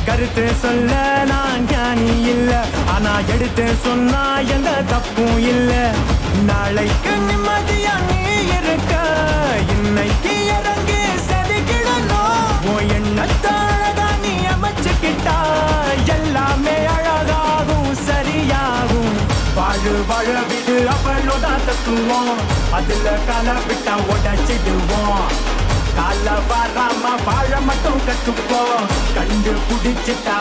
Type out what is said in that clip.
கருத்து சொல்ல நான் ஞானி இல்ல, ஆனா எடுத்து சொன்னா எந்த தப்பும் இல்ல. நாளைக்கு நிம்மதியா நீ இருக்க, இன்னைக்கு இறங்கி செதுக்கிடணும். உன் எண்ணத்தை அழகா நீ அமைச்சுக்கிட்டா எல்லாமே அழகாகும், சரியாகும். வாழு வாழ விடு அவளோட தத்துவோம், அதுல கால விட்டா உடச்சிடுவோம். கால வராம வாழ மட்டும் கத்துப்போம், கண்டு புடிச்சிட்டா